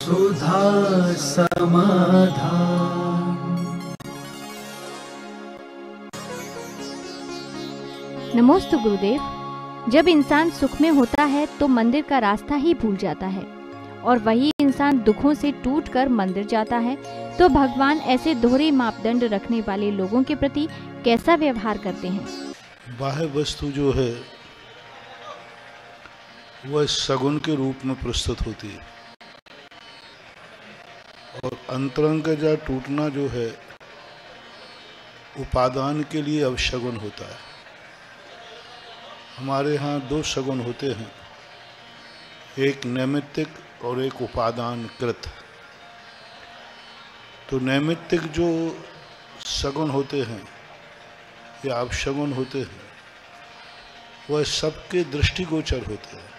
सुधा समाधान। नमोस्तु गुरुदेव। जब इंसान सुख में होता है तो मंदिर का रास्ता ही भूल जाता है, और वही इंसान दुखों से टूटकर मंदिर जाता है तो भगवान ऐसे दोहरे मापदंड रखने वाले लोगों के प्रति कैसा व्यवहार करते हैं? बाह्य वस्तु जो है वह सगुन के रूप में प्रस्तुत होती है, और अंतरंग का टूटना जो है उपादान के लिए अवशगुन होता है। हमारे यहाँ दो शगुन होते हैं, एक नैमित्तिक और एक उपादान कृत। तो नैमित्तिक जो शगुन होते हैं या अपशगुन होते हैं वह सबके दृष्टिगोचर होते हैं।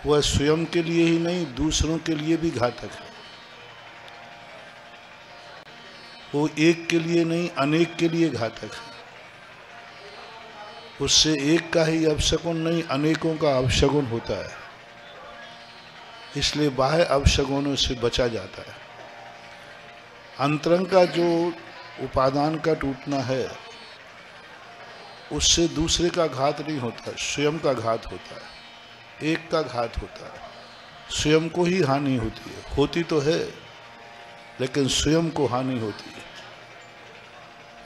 वह स्वयं के लिए ही नहीं दूसरों के लिए भी घातक है। वो एक के लिए नहीं अनेक के लिए घातक है। उससे एक का ही अपशगुन नहीं अनेकों का अपशगुन होता है। इसलिए बाह्य अपशगुनों से बचा जाता है। अंतरंग का जो उपादान का टूटना है उससे दूसरे का घात नहीं होता, स्वयं का घात होता है, एक का घात होता है। स्वयं को ही हानि होती है, होती तो है लेकिन स्वयं को हानि होती है,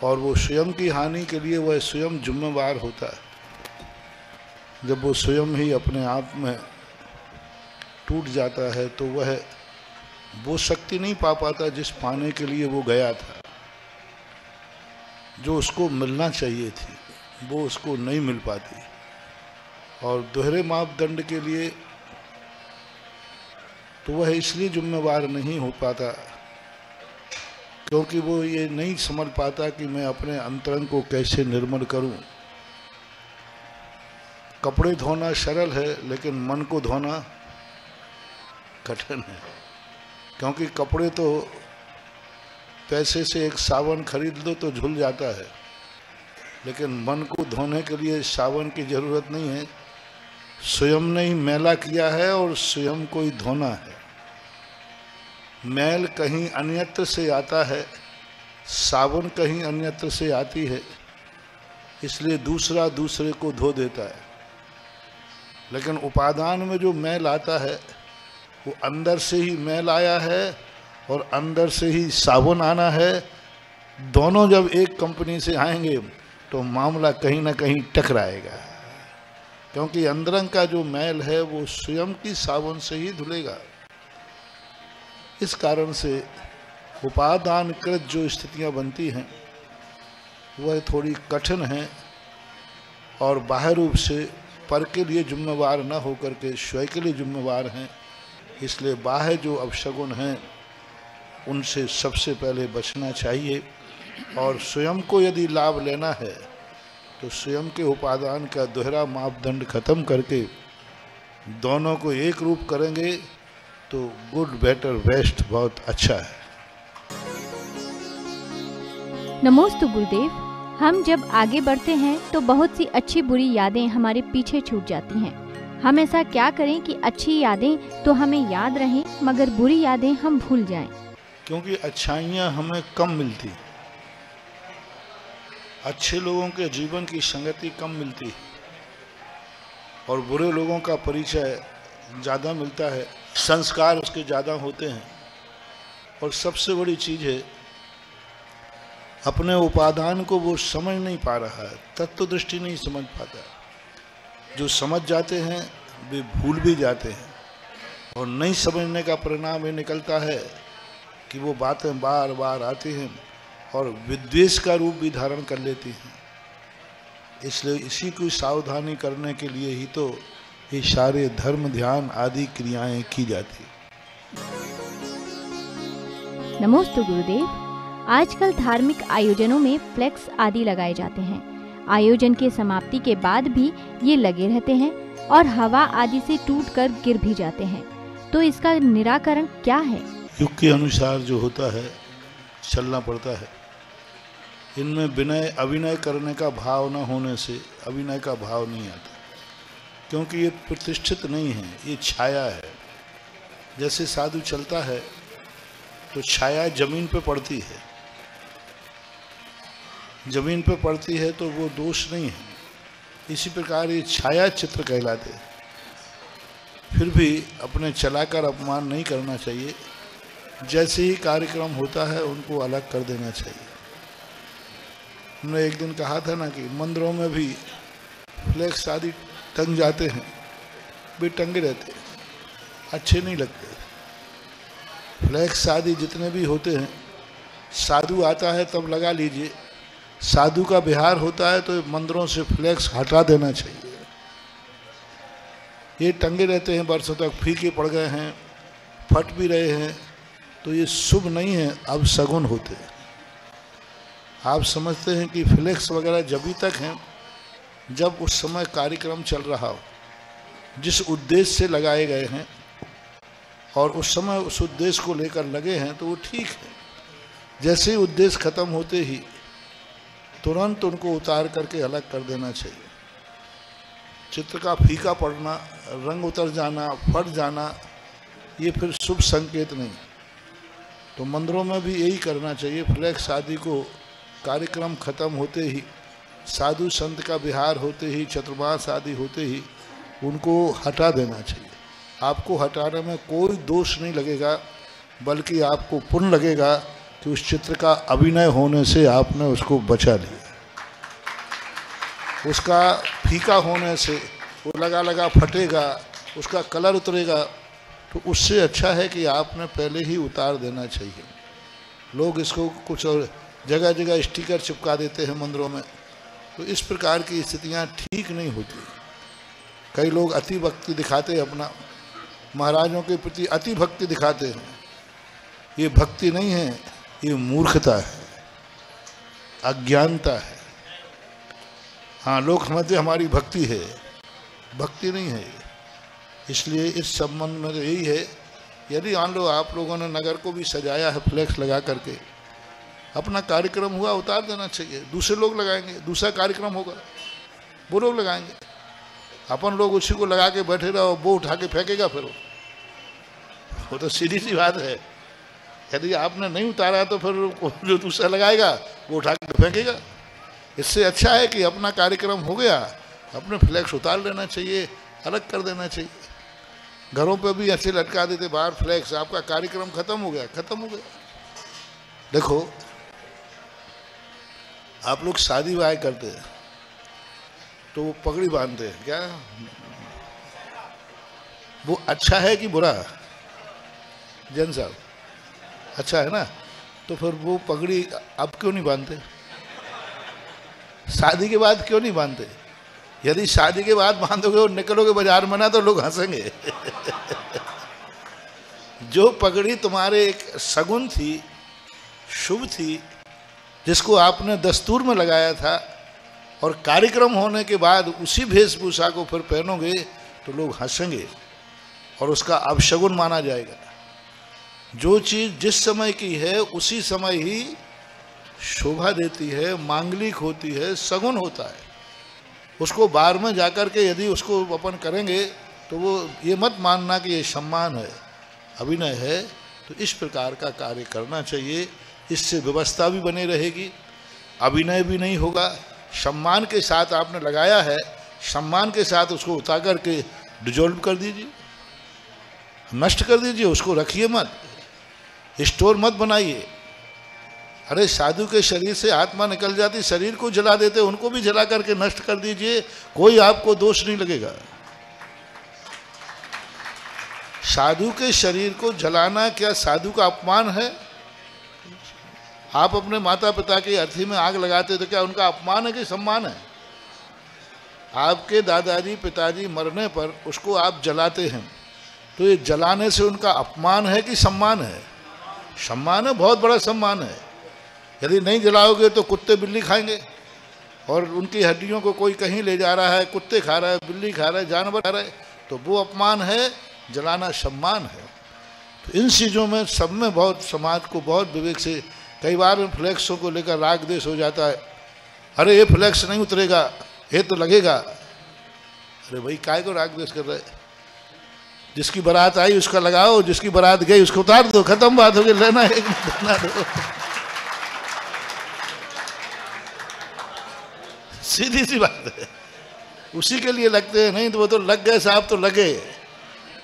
और वो स्वयं की हानि के लिए वह स्वयं जिम्मेवार होता है। जब वो स्वयं ही अपने आप में टूट जाता है तो वह वो शक्ति नहीं पा पाता जिस पाने के लिए वो गया था। जो उसको मिलना चाहिए थी वो उसको नहीं मिल पाती, और दोहरे मापदंड के लिए तो वह इसलिए जिम्मेवार नहीं हो पाता क्योंकि वो ये नहीं समझ पाता कि मैं अपने अंतरंग को कैसे निर्मल करूं। कपड़े धोना सरल है लेकिन मन को धोना कठिन है, क्योंकि कपड़े तो पैसे से एक साबुन खरीद लो तो धुल जाता है, लेकिन मन को धोने के लिए साबुन की जरूरत नहीं है। स्वयं ने ही मैला किया है और स्वयं को ही धोना है। मैल कहीं अन्यत्र से आता है, साबुन कहीं अन्यत्र से आती है, इसलिए दूसरा दूसरे को धो देता है। लेकिन उपादान में जो मैल आता है वो अंदर से ही मैल आया है और अंदर से ही साबुन आना है। दोनों जब एक कंपनी से आएंगे तो मामला कहीं ना कहीं टकराएगा, क्योंकि अंदरंग का जो मैल है वो स्वयं की साबुन से ही धुलेगा। इस कारण से उपादानकृत जो स्थितियां बनती हैं वह थोड़ी कठिन हैं, और बाह्य रूप से पर के लिए जिम्मेवार न होकर के स्वयं के लिए जिम्मेवार हैं। इसलिए बाह्य जो अपशगुन हैं उनसे सबसे पहले बचना चाहिए, और स्वयं को यदि लाभ लेना है तो स्वयं के उपादान का दोहरा मापदंड खत्म करके दोनों को एक रूप करेंगे तो गुड बेटर बेस्ट बहुत अच्छा है। नमोस्तु गुरुदेव। हम जब आगे बढ़ते हैं तो बहुत सी अच्छी बुरी यादें हमारे पीछे छूट जाती हैं। हम ऐसा क्या करें कि अच्छी यादें तो हमें याद रहें मगर बुरी यादें हम भूल जाएं? क्योंकि अच्छाइयाँ हमें कम मिलती, अच्छे लोगों के जीवन की संगति कम मिलती, और बुरे लोगों का परिचय ज़्यादा मिलता है, संस्कार उसके ज़्यादा होते हैं। और सबसे बड़ी चीज़ है अपने उपादान को वो समझ नहीं पा रहा है, तत्व दृष्टि नहीं समझ पाता। जो समझ जाते हैं वे भूल भी जाते हैं, और नहीं समझने का परिणाम ये निकलता है कि वो बातें बार बार आती हैं और विद्वेष का रूप भी धारण कर लेती हैं। इसलिए इसी को सावधानी करने के लिए ही तो ये सारे धर्म ध्यान आदि क्रियाएं की जाती। नमोस्तु गुरुदेव। आजकल धार्मिक आयोजनों में फ्लेक्स आदि लगाए जाते हैं। आयोजन के समाप्ति के बाद भी ये लगे रहते हैं और हवा आदि से टूटकर गिर भी जाते हैं। तो इसका निराकरण क्या है? युग के अनुसार जो होता है चलना पड़ता है। इनमें विनय अभिनय करने का भाव न होने से अभिनय का भाव नहीं आता, क्योंकि ये प्रतिष्ठित नहीं है, ये छाया है। जैसे साधु चलता है तो छाया जमीन पे पड़ती है, जमीन पे पड़ती है तो वो दोष नहीं है। इसी प्रकार ये छाया चित्र कहलाते। फिर भी अपने चलाकर अपमान नहीं करना चाहिए। जैसे ही कार्यक्रम होता है उनको अलग कर देना चाहिए। हमने एक दिन कहा था ना कि मंदिरों में भी फ्लैक्स आदि टंग जाते हैं, भी टंगे रहते हैं, अच्छे नहीं लगते। फ्लैक्स आदि जितने भी होते हैं, साधु आता है तब लगा लीजिए, साधु का विहार होता है तो मंदिरों से फ्लैक्स हटा देना चाहिए। ये टंगे रहते हैं वर्षों तक, फीके पड़ गए हैं, फट भी रहे हैं, तो ये शुभ नहीं है, अब सगुन होते हैं। आप समझते हैं कि फ्लैक्स वगैरह जब भी तक हैं जब उस समय कार्यक्रम चल रहा हो, जिस उद्देश्य से लगाए गए हैं और उस समय उस उद्देश्य को लेकर लगे हैं तो वो ठीक है। जैसे ही उद्देश्य खत्म होते ही तुरंत उनको उतार करके अलग कर देना चाहिए। चित्र का फीका पड़ना, रंग उतर जाना, फट जाना, ये फिर शुभ संकेत नहीं। तो मंदिरों में भी यही करना चाहिए। फ्लैक्स आदि को कार्यक्रम खत्म होते ही, साधु संत का विहार होते ही, चतुर्मास आदि होते ही उनको हटा देना चाहिए। आपको हटाने में कोई दोष नहीं लगेगा, बल्कि आपको पुण्य लगेगा कि उस चित्र का अभिनय होने से आपने उसको बचा लिया। उसका फीका होने से वो लगा लगा फटेगा, उसका कलर उतरेगा, तो उससे अच्छा है कि आपने पहले ही उतार देना चाहिए। लोग इसको कुछ और जगह जगह स्टिकर चिपका देते हैं मंदिरों में, तो इस प्रकार की स्थितियां ठीक नहीं होती। कई लोग अति भक्ति दिखाते हैं, अपना महाराजों के प्रति अति भक्ति दिखाते हैं। ये भक्ति नहीं है, ये मूर्खता है, अज्ञानता है। हाँ, लोग समझते हमारी भक्ति है, भक्ति नहीं है। इसलिए इस संबंध में तो यही है, यदि मान लो आप लोगों ने नगर को भी सजाया है फ्लैक्स लगा करके, अपना कार्यक्रम हुआ उतार देना चाहिए। दूसरे लोग लगाएंगे, दूसरा कार्यक्रम होगा, वो लोग लगाएंगे। अपन लोग उसी को लगा के बैठे रहो, वो उठा के फेंकेगा, फिर वो तो सीधी सी बात है। यदि आपने नहीं उतारा तो फिर जो दूसरा लगाएगा वो उठा के फेंकेगा। इससे अच्छा है कि अपना कार्यक्रम हो गया, अपने फ्लैक्स उतार लेना चाहिए, अलग कर देना चाहिए। घरों पे भी ऐसे लटका देते बाहर फ्लैक्स, आपका कार्यक्रम खत्म हो गया, खत्म हो गया। देखो, आप लोग शादी ब्याह करते हैं तो वो पगड़ी बांधते हैं, क्या वो अच्छा है कि बुरा? जैन साहब, अच्छा है ना? तो फिर वो पगड़ी अब क्यों नहीं बांधते? शादी के बाद क्यों नहीं बांधते? यदि शादी के बाद बांधोगे और निकलोगे बाजार में ना तो लोग हंसेंगे। जो पगड़ी तुम्हारे एक सगुन थी, शुभ थी, जिसको आपने दस्तूर में लगाया था, और कार्यक्रम होने के बाद उसी वेशभूषा को फिर पहनोगे तो लोग हंसेंगे और उसका अपशगुन माना जाएगा। जो चीज़ जिस समय की है उसी समय ही शोभा देती है, मांगलिक होती है, सगुन होता है। उसको बार में जाकर के यदि उसको अपन करेंगे तो वो ये मत मानना कि ये सम्मान है, अभिनय है। तो इस प्रकार का कार्य करना चाहिए। इससे व्यवस्था भी बनी रहेगी, अभिनय भी नहीं होगा। सम्मान के साथ आपने लगाया है, सम्मान के साथ उसको उतार करके डिजोल्व कर दीजिए, नष्ट कर दीजिए, उसको रखिए मत, स्टोर मत बनाइए। अरे साधु के शरीर से आत्मा निकल जाती, शरीर को जला देते, उनको भी जला करके नष्ट कर दीजिए, कोई आपको दोष नहीं लगेगा। साधु के शरीर को जलाना क्या साधु का अपमान है? आप अपने माता पिता की अर्थी में आग लगाते तो क्या उनका अपमान है कि सम्मान है? आपके दादाजी पिताजी मरने पर उसको आप जलाते हैं, तो ये जलाने से उनका अपमान है कि सम्मान है? सम्मान है, बहुत बड़ा सम्मान है। यदि नहीं जलाओगे तो कुत्ते बिल्ली खाएंगे, और उनकी हड्डियों को कोई कहीं ले जा रहा है, कुत्ते खा रहा है, बिल्ली खा रहा है, जानवर खा रहा है, तो वो अपमान है, जलाना सम्मान है। तो इन चीज़ों में सब में बहुत समाज को बहुत विवेक से, कई बार फ्लैक्सों को लेकर राग देश हो जाता है। अरे ये फ्लैक्स नहीं उतरेगा, ये तो लगेगा। अरे भाई काय को राग देश कर रहे? जिसकी बारात आई उसका लगाओ, जिसकी बारात गई उसको उतार दो, खत्म बात हो गई, लेना एक देना दो। सीधी सी बात है। उसी के लिए लगते हैं, नहीं तो वो तो लग गए साहब तो लगे,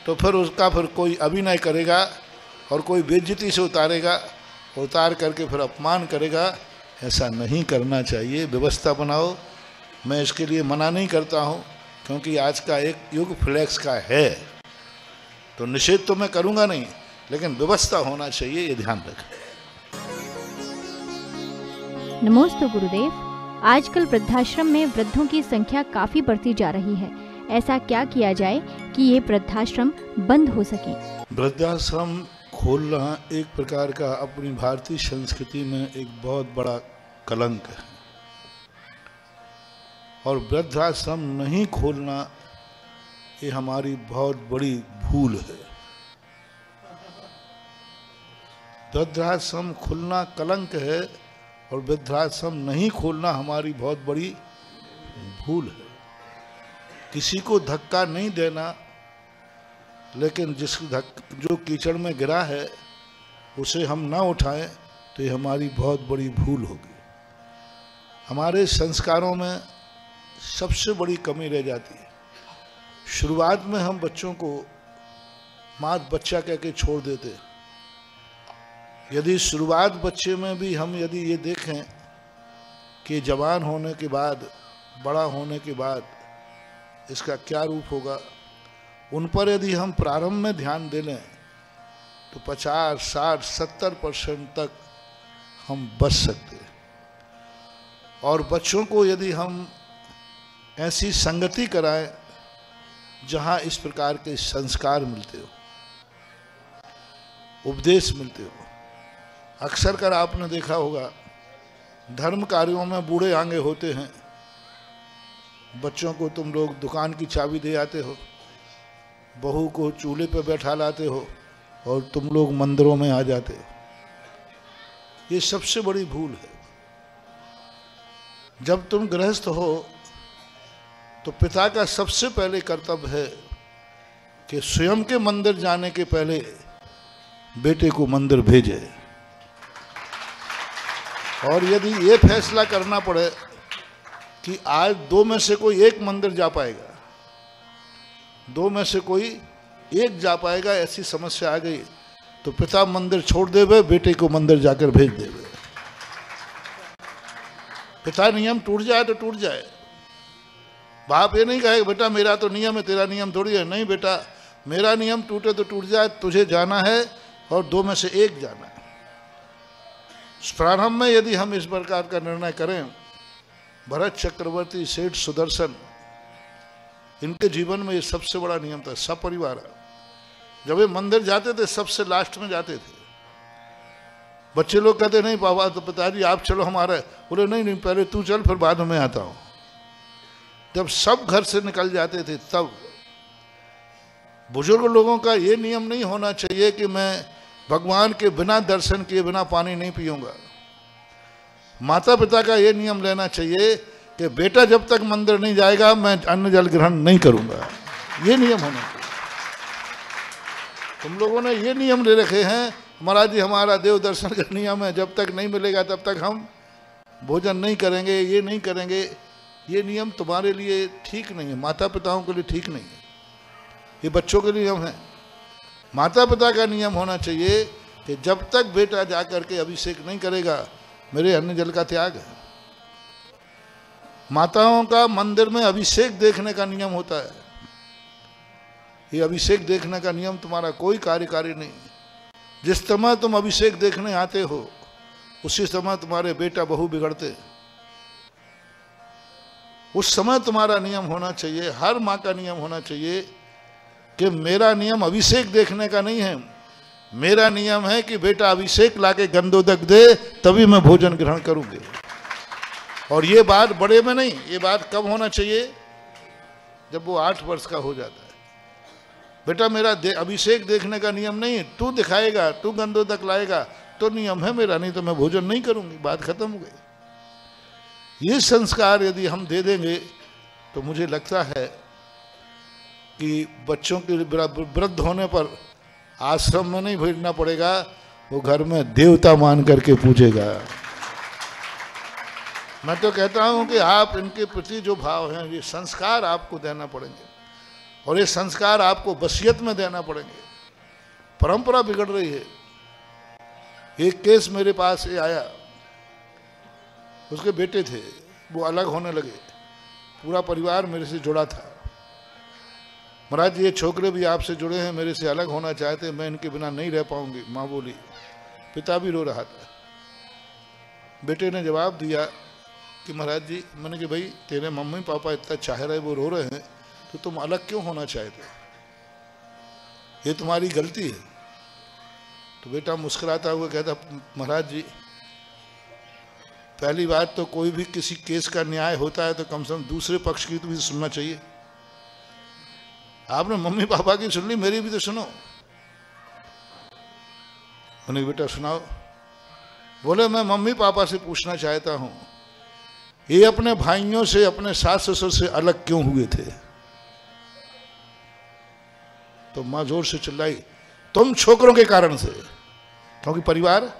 तो फिर उसका फिर कोई अभिनय करेगा और कोई बेइज्जती से उतारेगा, उतार करके फिर अपमान करेगा। ऐसा नहीं करना चाहिए, व्यवस्था बनाओ। मैं इसके लिए मना नहीं करता हूँ, क्योंकि आज का एक युग फ्लैक्स का है, तो निषेध तो मैं करूँगा नहीं, लेकिन व्यवस्था होना चाहिए, ये ध्यान रखें। नमोस्तु गुरुदेव। आजकल वृद्धाश्रम में वृद्धों की संख्या काफी बढ़ती जा रही है। ऐसा क्या किया जाए कि ये वृद्धाश्रम बंद हो सके? वृद्धाश्रम खोलना एक प्रकार का अपनी भारतीय संस्कृति में एक बहुत बड़ा कलंक है, और वृद्धाश्रम नहीं खोलना ये हमारी बहुत बड़ी भूल है। वृद्धाश्रम खुलना कलंक है और वृद्धाश्रम नहीं खोलना हमारी बहुत बड़ी भूल है। किसी को धक्का नहीं देना, लेकिन जो कीचड़ में गिरा है उसे हम ना उठाएं तो ये हमारी बहुत बड़ी भूल होगी। हमारे संस्कारों में सबसे बड़ी कमी रह जाती है। शुरुआत में हम बच्चों को मात बच्चा कह के छोड़ देते। यदि शुरुआत बच्चे में भी हम यदि ये देखें कि जवान होने के बाद, बड़ा होने के बाद इसका क्या रूप होगा, उन पर यदि हम प्रारंभ में ध्यान दे लें तो 50, 60, 70% तक हम बच सकते हैं। और बच्चों को यदि हम ऐसी संगति कराएं जहां इस प्रकार के संस्कार मिलते हो, उपदेश मिलते हो। अक्सर कर आपने देखा होगा धर्म कार्यों में बूढ़े आंगे होते हैं, बच्चों को तुम लोग दुकान की चाबी दे आते हो, बहू को चूल्हे पर बैठा लाते हो और तुम लोग मंदिरों में आ जाते हो। ये सबसे बड़ी भूल है। जब तुम गृहस्थ हो तो पिता का सबसे पहले कर्तव्य है कि स्वयं के मंदिर जाने के पहले बेटे को मंदिर भेजे। और यदि ये फैसला करना पड़े कि आज दो में से कोई एक मंदिर जा पाएगा, दो में से कोई एक जा पाएगा, ऐसी समस्या आ गई तो पिता मंदिर छोड़ देवे, बेटे को मंदिर जाकर भेज देवे। पिता नियम टूट जाए तो टूट जाए। बाप ये नहीं कहे बेटा मेरा तो नियम है, तेरा नियम थोड़ी है। नहीं बेटा, मेरा नियम टूटे तो टूट जाए, तुझे जाना है और दो में से एक जाना है। प्रारंभ में यदि हम इस प्रकार का निर्णय करें, भरत चक्रवर्ती, सेठ सुदर्शन, इनके जीवन में ये सबसे बड़ा नियम था। सपरिवार जब ये मंदिर जाते थे सबसे लास्ट में जाते थे। बच्चे लोग कहते नहीं पापा तो पिताजी आप चलो हमारे, बोले नहीं नहीं पहले तू चल फिर बाद में आता हूं। जब सब घर से निकल जाते थे तब बुजुर्ग लोगों का ये नियम नहीं होना चाहिए कि मैं भगवान के बिना दर्शन किए बिना पानी नहीं पीऊंगा। माता पिता का ये नियम लेना चाहिए कि बेटा जब तक मंदिर नहीं जाएगा मैं अन्न जल ग्रहण नहीं करूंगा। ये नियम होना चाहिए। तुम लोगों ने ये नियम ले रखे हैं, महाराज जी हमारा देव दर्शन का नियम है, जब तक नहीं मिलेगा तब तक हम भोजन नहीं करेंगे, ये नहीं करेंगे। ये नियम तुम्हारे लिए ठीक नहीं है, माता पिताओं के लिए ठीक नहीं है, ये बच्चों के नियम है। माता पिता का नियम होना चाहिए कि जब तक बेटा जाकर के अभिषेक नहीं करेगा मेरे अन्न जल का त्याग है। माताओं का मंदिर में अभिषेक देखने का नियम होता है। ये अभिषेक देखने का नियम तुम्हारा कोई कार्यकारी नहीं। जिस समय तुम अभिषेक देखने आते हो उसी समय तुम्हारे बेटा बहू बिगड़ते। उस समय तुम्हारा नियम होना चाहिए, हर माँ का नियम होना चाहिए कि मेरा नियम अभिषेक देखने का नहीं है, मेरा नियम है कि बेटा अभिषेक लाके गंधोदक दे तभी मैं भोजन ग्रहण करूंगी। और ये बात बड़े में नहीं, ये बात कब होना चाहिए? जब वो 8 वर्ष का हो जाता है। बेटा मेरा अभिषेक देखने का नियम नहीं है, तू दिखाएगा, तू गंधोदक लाएगा तो नियम है मेरा, नहीं तो मैं भोजन नहीं करूंगी। बात खत्म हो गई। ये संस्कार यदि हम दे देंगे तो मुझे लगता है कि बच्चों के वृद्ध होने पर आश्रम में नहीं भेजना पड़ेगा, वो घर में देवता मान करके पूजेगा। मैं तो कहता हूं कि आप इनके प्रति जो भाव हैं, ये संस्कार आपको देना पड़ेंगे, और ये संस्कार आपको वसीयत में देना पड़ेंगे। परंपरा बिगड़ रही है। एक केस मेरे पास ये आया, उसके बेटे थे, वो अलग होने लगे, पूरा परिवार मेरे से जुड़ा था। महाराज ये छोकरे भी आपसे जुड़े हैं, मेरे से अलग होना चाहते, मैं इनके बिना नहीं रह पाऊंगी, माँ बोली। पिता भी रो रहा था। बेटे ने जवाब दिया कि महाराज जी, मैंने कि भाई तेरे मम्मी पापा इतना चाह रहे, वो रो रहे हैं, तो तुम अलग क्यों होना चाहते हो? ये तुम्हारी गलती है। तो बेटा मुस्कुराता हुआ कहता, महाराज जी पहली बात तो कोई भी किसी केस का न्याय होता है तो कम से कम दूसरे पक्ष की तो भी सुनना चाहिए। आपने मम्मी पापा की सुन ली, मेरी भी तो सुनो। मैंने बेटा सुनाओ। बोले मैं मम्मी पापा से पूछना चाहता हूं, ये अपने भाइयों से, अपने सास ससुर से अलग क्यों हुए थे? तो मां जोर से चिल्लाई, तुम छोकरों के कारण से, क्योंकि परिवार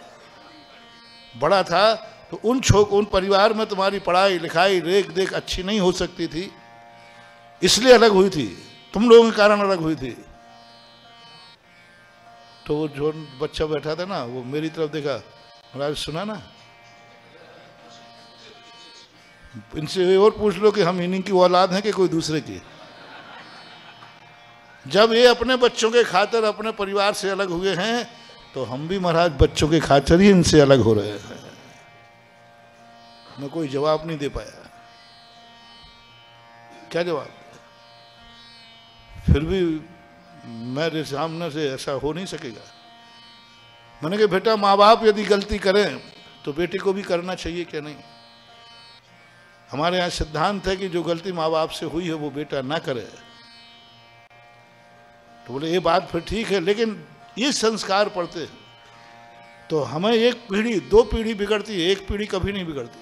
बड़ा था, तो उन परिवार में तुम्हारी पढ़ाई लिखाई रेख देख अच्छी नहीं हो सकती थी, इसलिए अलग हुई थी, तुम लोगों के कारण अलग हुई थी। तो जो बच्चा बैठा था ना, वो मेरी तरफ देखा, महाराज सुना ना, इनसे और पूछ लो कि हम इन्हीं की औलाद हैं कि कोई दूसरे की। जब ये अपने बच्चों के खातिर अपने परिवार से अलग हुए हैं, तो हम भी महाराज बच्चों के खातिर ही इनसे अलग हो रहे हैं। मैं कोई जवाब नहीं दे पाया। क्या जवाब? फिर भी मेरे सामने से ऐसा हो नहीं सकेगा। मैंने कहा बेटा, माँ बाप यदि गलती करें तो बेटे को भी करना चाहिए क्या नहीं? हमारे यहाँ सिद्धांत है कि जो गलती माँ बाप से हुई है वो बेटा ना करे। तो बोले ये बात फिर ठीक है, लेकिन ये संस्कार पड़ते हैं तो हमें एक पीढ़ी, दो पीढ़ी बिगड़ती है, एक पीढ़ी कभी नहीं बिगड़ती।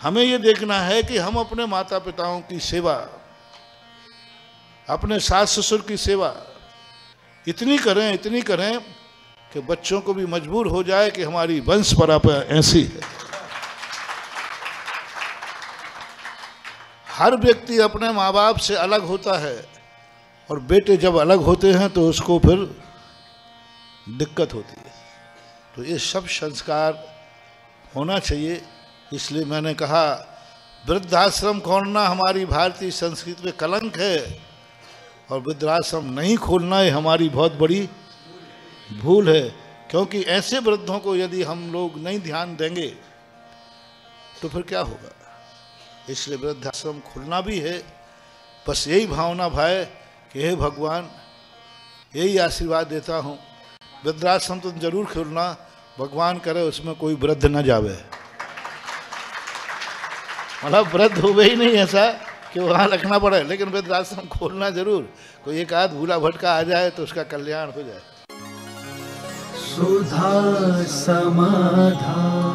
हमें ये देखना है कि हम अपने माता पिताओं की सेवा, अपने सास ससुर की सेवा इतनी करें कि बच्चों को भी मजबूर हो जाए कि हमारी वंश परंपरा ऐसी है। हर व्यक्ति अपने माँ बाप से अलग होता है, और बेटे जब अलग होते हैं तो उसको फिर दिक्कत होती है। तो ये सब संस्कार होना चाहिए। इसलिए मैंने कहा वृद्धाश्रम खोलना हमारी भारतीय संस्कृति में कलंक है, और वृद्धाश्रम नहीं खोलना है हमारी बहुत बड़ी भूल है। क्योंकि ऐसे वृद्धों को यदि हम लोग नहीं ध्यान देंगे तो फिर क्या होगा। इसलिए वृद्धाश्रम खुलना भी है। बस यही भावना भाई कि हे भगवान, यही आशीर्वाद देता हूँ, वृद्धाश्रम तो जरूर खोलना, भगवान करे उसमें कोई वृद्ध न जावे। मतलब वृद्ध हुए ही नहीं ऐसा कि वहाँ रखना पड़े, लेकिन वृद्धाश्रम खोलना जरूर। कोई एक आध भूला भटका आ जाए तो उसका कल्याण हो जाए। सुधा समाधान।